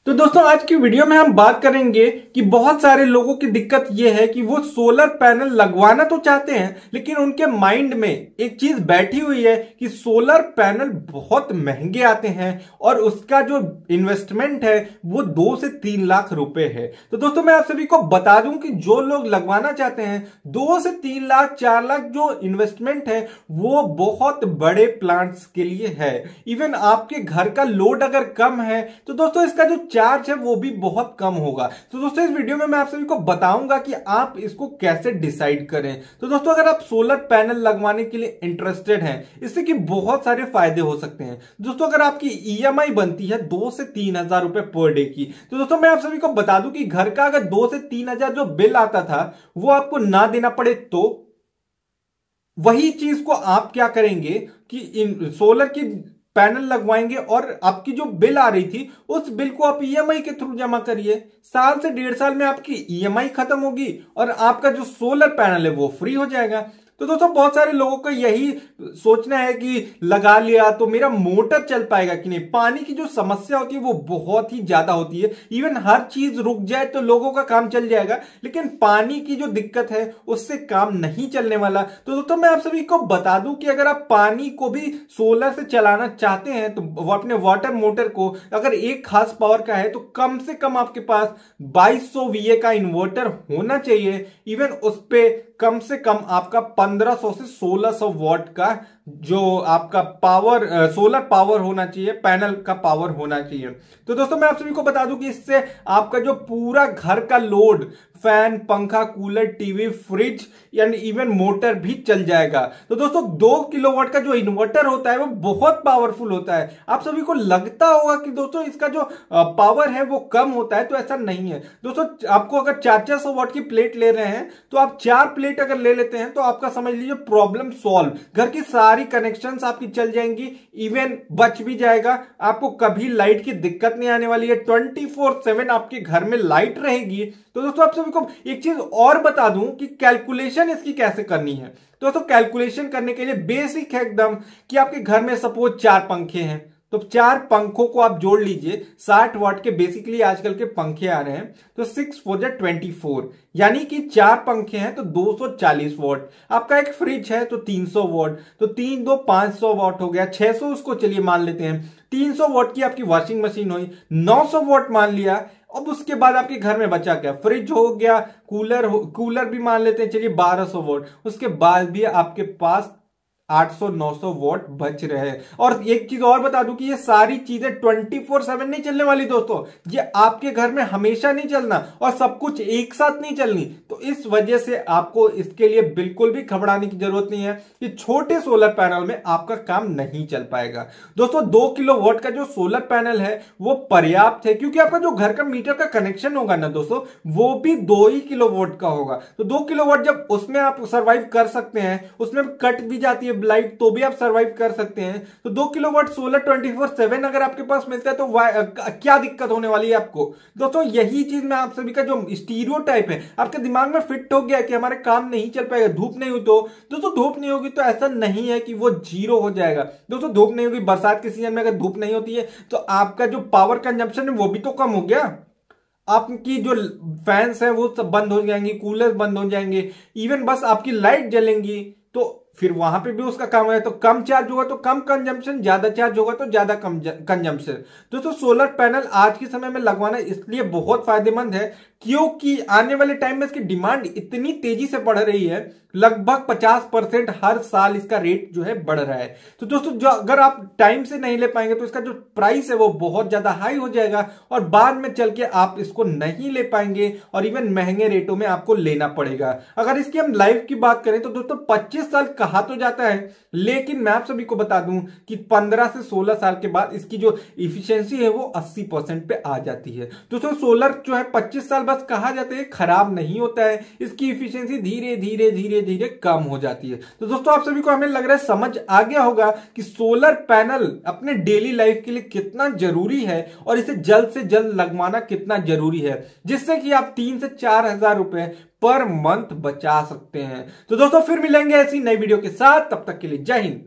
तो दोस्तों आज की वीडियो में हम बात करेंगे कि बहुत सारे लोगों की दिक्कत यह है कि वो सोलर पैनल लगवाना तो चाहते हैं, लेकिन उनके माइंड में एक चीज बैठी हुई है कि सोलर पैनल बहुत महंगे आते हैं और उसका जो इन्वेस्टमेंट है वो 2 से 3 लाख रुपए है। तो दोस्तों मैं आप सभी को बता दूं कि जो लोग लगवाना चाहते हैं 2 से 3 लाख 4 लाख जो इन्वेस्टमेंट है वो बहुत बड़े प्लांट्स के लिए है। इवन आपके घर का लोड अगर कम है तो दोस्तों इसका जो चार्ज है वो भी बहुत कम होगा। तो दोस्तों इस वीडियो में मैं आप सभी को बताऊंगा कि आप इसको कैसे डिसाइड करें। तो दोस्तों अगर आप सोलर पैनल लगवाने के लिए इंटरेस्टेड हैं, इससे कि बहुत सारे फायदे हो सकते हैं। दोस्तों अगर आपकी ईएमआई बनती है 2 से 3 हजार रुपए पर डे की, तो दोस्तों मैं आप सभी को बता दूं कि घर का अगर 2 से 3 हजार जो बिल आता था वो आपको ना देना पड़े, तो वही चीज को आप क्या करेंगे कि इन सोलर की पैनल लगवाएंगे और आपकी जो बिल आ रही थी उस बिल को आप ईएमआई के थ्रू जमा करिए। साल से 1.5 साल में आपकी ईएमआई खत्म होगी और आपका जो सोलर पैनल है वो फ्री हो जाएगा। तो दोस्तों बहुत सारे लोगों को यही सोचना है कि लगा लिया तो मेरा मोटर चल पाएगा कि नहीं। पानी की जो समस्या होती है वो बहुत ही ज्यादा होती है। इवन हर चीज रुक जाए तो लोगों का काम चल जाएगा, लेकिन पानी की जो दिक्कत है उससे काम नहीं चलने वाला। तो दोस्तों मैं आप सभी को बता दूं कि अगर आप पानी को भी सोलर से चलाना चाहते हैं तो वो अपने वाटर मोटर को अगर 1 खास पावर का है तो कम से कम आपके पास 2200 VA का इन्वर्टर होना चाहिए। इवन उस पे कम से कम आपका 1500 से 1600 वॉट का जो आपका पावर सोलर पावर होना चाहिए, पैनल का पावर होना चाहिए। तो दोस्तों मैं आप सभी को बता दूं कि इससे आपका जो पूरा घर का लोड, फैन, पंखा, कूलर, टीवी, फ्रिज यानी इवन मोटर भी चल जाएगा। तो दोस्तों 2 किलोवाट का जो इन्वर्टर होता है वो बहुत पावरफुल होता है। आप सभी को लगता होगा कि दोस्तों इसका जो पावर है वो कम होता है, तो ऐसा नहीं है। दोस्तों आपको अगर 400 वाट की प्लेट ले रहे हैं तो आप 4 प्लेट अगर ले लेते हैं तो आपका समझ लीजिए प्रॉब्लम सॉल्व। घर की सारी कनेक्शंस आपकी चल जाएंगी, इवन बच भी जाएगा। आपको कभी लाइट की दिक्कत नहीं आने वाली है। 24/7 आपके घर में लाइट रहेगी। तो दोस्तों आप सभी को एक चीज और बता दूं कि कैलकुलेशन इसकी कैसे करनी है। दोस्तों कैलकुलेशन करने के लिए बेसिक है एकदम कि आपके घर में सपोज 4 पंखे हैं तो 4 पंखों को आप जोड़ लीजिए। 60 वाट के बेसिकली आजकल के पंखे आ रहे हैं, तो 6 4 जा 24 यानी कि 4 पंखे हैं तो 240 वाट। आपका एक फ्रिज है तो 300 वाट, तो 3 2 500 वाट हो गया। 600 उसको चलिए मान लेते हैं। 300 वाट की आपकी वॉशिंग मशीन हुई, 900 वाट मान लिया। अब उसके बाद आपके घर में बचा क्या, फ्रिज हो गया, कूलर भी मान लेते हैं चलिए 1200 वाट। उसके बाद भी आपके पास 800-900 वॉट बच रहे हैं। और एक चीज और बता दूं कि ये सारी चीजें 24/7 नहीं चलने वाली दोस्तों। ये आपके घर में हमेशा नहीं चलना और सब कुछ एक साथ नहीं चलनी। तो इस वजह से आपको इसके लिए बिल्कुल भी घबराने की जरूरत नहीं है कि छोटे सोलर पैनल में आपका काम नहीं चल पाएगा। दोस्तों 2 किलोवाट का जो सोलर पैनल है वो पर्याप्त है, क्योंकि आपका जो घर का मीटर का कनेक्शन होगा ना दोस्तों वो भी 2 ही किलोवाट का होगा। तो 2 किलोवाट जब उसमें आप सर्वाइव कर सकते हैं, उसमें कट भी जाती है लाइट तो भी आप सरवाइव कर सकते हैं। तो 2 किलोवाट सोलर 24/7 अगर आपके पास मिलता है तो क्या दिक्कत होने वाली है आपको। दोस्तों यही चीज में आप सभी का जो स्टीरियोटाइप है आपके दिमाग में फिट हो गया कि हमारे काम नहीं चल पाएगा, धूप नहीं हुई तो। दोस्तों धूप नहीं होगी तो ऐसा नहीं है कि वो 0 हो जाएगा। दोस्तों धूप नहीं होगी, बरसात के सीजन में अगर धूप नहीं होती है तो आपका जो पावर कंजम्पशन है वो भी तो कम हो गया। आपकी जो फैंस है वो सब बंद हो जाएंगे, कूलर बंद हो जाएंगे, इवन बस आपकी लाइट जलेंगी। तो फिर वहां पे भी उसका काम है, तो कम चार्ज होगा तो कम कंजम्पशन, ज्यादा चार्ज होगा तो ज्यादा कम कंजम्पशन। दोस्तों सोलर पैनल आज के समय में लगवाना इसलिए बहुत फायदेमंद है क्योंकि आने वाले टाइम में इसकी डिमांड इतनी तेजी से बढ़ रही है, लगभग 50% हर साल इसका रेट जो है बढ़ रहा है। तो दोस्तों जो अगर आप टाइम से नहीं ले पाएंगे तो इसका जो प्राइस है वो बहुत ज्यादा हाई हो जाएगा और बाद में चल के आप इसको नहीं ले पाएंगे और इवन महंगे रेटों में आपको लेना पड़ेगा। अगर इसकी हम लाइफ की बात करें तो दोस्तों 25 साल कहा तो जाता है, लेकिन मैं आप सभी को बता दूं कि 15 से 16 साल के बाद इसकी जो इफिशियंसी है वो 80% पे आ जाती है। दोस्तों सोलर जो है 25 साल बस कहा जाता है, खराब नहीं होता है। इसकी इफिशियंसी धीरे धीरे धीरे धीरे कम हो जाती है। तो दोस्तों आप सभी को हमें लग रहा है समझ आ गया होगा कि सोलर पैनल अपने डेली लाइफ के लिए कितना जरूरी है और इसे जल्द से जल्द लगवाना कितना जरूरी है, जिससे कि आप 3 से 4 हजार रुपए पर मंथ बचा सकते हैं। तो दोस्तों फिर मिलेंगे ऐसी नई वीडियो के साथ, तब तक के लिए जय हिंद।